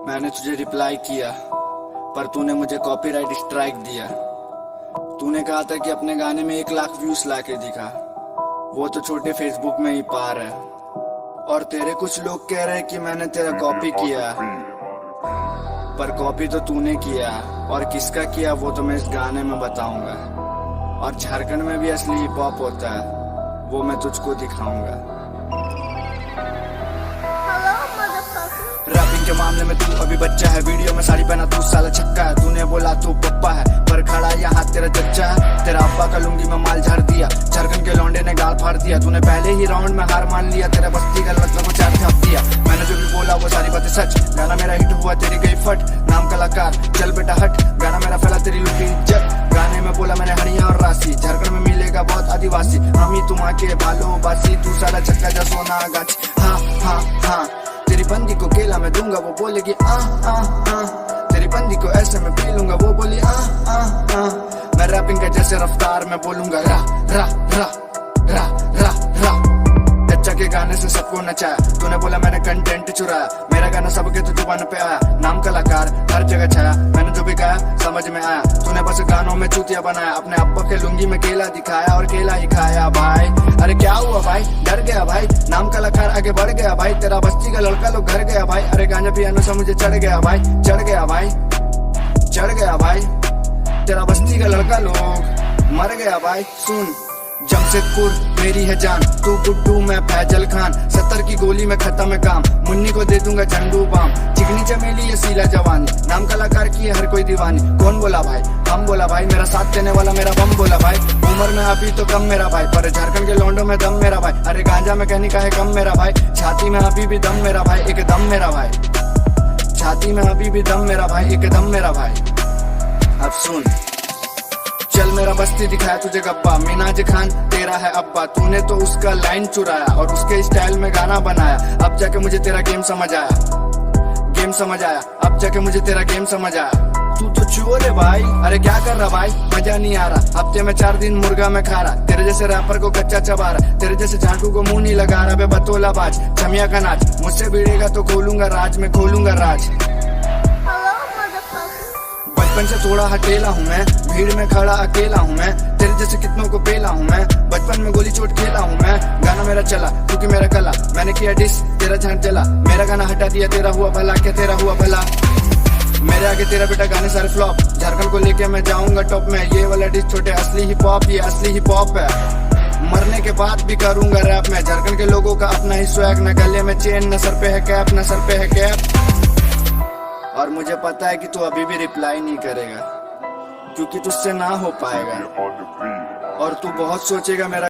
मैंने तुझे रिप्लाई किया पर तूने मुझे कॉपीराइट स्ट्राइक दिया। तूने कहा था कि अपने गाने में 1 लाख व्यूज लाके दिखा, वो तो छोटे फेसबुक में ही पार है। और तेरे कुछ लोग कह रहे हैं कि मैंने तेरा कॉपी किया, पर कॉपी तो तूने किया और किसका किया वो तो मैं इस गाने में बताऊंगा। और झारखंड में भी असली हिप हॉप होता है, वो मैं तुझको दिखाऊंगा। रैपिंग के मामले में तू अभी बच्चा है, वीडियो में साड़ी पहना तू साला छक्का है। तूने बोला तू पप्पा है पर खड़ा यहाँ तेरा चच्चा है। तेरा अब्बा का लुंगी में माल झाड़ दिया, झारखंड के लौंडे ने गाल फाड़ दिया। तूने पहले ही राउंड में हार मान लिया, तेरा बस्ती का लड़का को 4 छाप दिया। मैंने जो भी बोला वो सारी बातें सच, गाना मेरा हिट हुआ तेरी गई फट। नाम कलाकार चल बेटा हट, गाना मेरा फैला तेरी लुटी इज्जत। गाने में बोला मैंने हरिया और राशि, झारखंड में मिलेगा बहुत आदिवासी। हम ही तुम आके भालो बासी, तू साला छक्का जा सोना गाछ। हाँ हाँ हाँ तेरी बंदी को केला मैं दूंगा, वो बोलेगी आ आ आ। तेरी बंदी को ऐसे मैं पी लूंगा, वो बोली आ आ आ। मैं रैपिंग का जैसे रफ्तार में बोलूंगा रा रा रा रा रा रा। चच्चा के गाने से सबको नचाया, तूने बोला मैंने कंटेंट चुराया। मेरा गाना सबके तो जुबान पे आया, नाम कलाकार हर जगह छाया। मैंने जो भी गाया समझ में आया, तूने बस गानों में चूतिया बनाया। अपने अब्बा के लुंगी में केला दिखाया और केला ही खाया भाई। अरे क्या हुआ भाई, डर गया भाई, नाम कलाकार आगे बढ़ गया भाई। तेरा बस्ती का लड़का लोग घर गया भाई। अरे गांजा पियानो से मुझे चढ़ गया भाई, चढ़ गया भाई, चढ़ गया भाई। तेरा बस्ती का लड़का लोग मर गया भाई। सुन जमशेदपुर मेरी है जान, तू गुड्डू मैं फैजल खान। 70 की गोली में खत्म है काम, मुन्नी को दे दूंगा झंडू बाम। चिकनी चमेली ये सीला जवानी, नाम कलाकार की है हर कोई दीवानी। कौन बोला भाई, हम बोला भाई। मेरा साथ देने वाला मेरा बम बोला भाई। उम्र में अभी तो कम मेरा भाई, पर झारखंड के लौंडों में दम मेरा भाई। अरे गांजा में कहने का है कम मेरा भाई, छाती में अभी भी दम मेरा भाई, एक दम मेरा भाई। छाती में अभी भी दम मेरा भाई, एक दम मेरा भाई। अब सुन चल मेरा बस्ती दिखाया तुझे गप्पा। मिनाज खान तेरा है अब्बा, तूने तो उसका लाइन चुराया और उसके स्टाइल में गाना बनाया। अब जाके मुझे तेरा गेम समझ आया, गेम समझ आया। अब जाके मुझे तेरा गेम समझ आया। तू तो चोर है भाई, अरे क्या कर रहा भाई, मजा नहीं आ रहा। हफ्ते में 4 दिन मुर्गा में खा रहा, तेरे जैसे रैपर को कच्चा चबा रहा। तेरे जैसे झांकू को मुंह नहीं लगा रहा। बे बतौला बाज छमिया का नाच, मुझसे भिड़ेगा तो खोलूंगा राज, मैं खोलूंगा राज। बचपन से थोड़ा हटेला हूँ मैं, भीड़ में खड़ा अकेला हूँ मैं। तेरे जैसे कितनों को पेला हूँ मैं, बचपन में गोली चोट खेला हूँ मैं। गाना मेरा चला क्योंकि मेरा कला, मैंने किया डिस तेरा झांक जला। मेरा गाना हटा दिया तेरा हुआ भला, क्या तेरा हुआ भला। मेरे आगे तेरा बेटा गाने सारे फ्लॉप, झारखंड को लेके मैं जाऊंगा टॉप में। ये वाला डिस छोटे असली हिप हॉप, ये असली हिप हॉप है। मरने के बाद भी करूंगा रैप में, झारखंड के लोगों का अपना ही स्वैग। न गले में चेन, न सर पे है कैप, न सर पे है कैप। और मुझे पता है कि तू अभी भी रिप्लाई नहीं करेगा, क्योंकि तुझसे ना हो पाएगा। और तू बहुत सोचेगा मेरा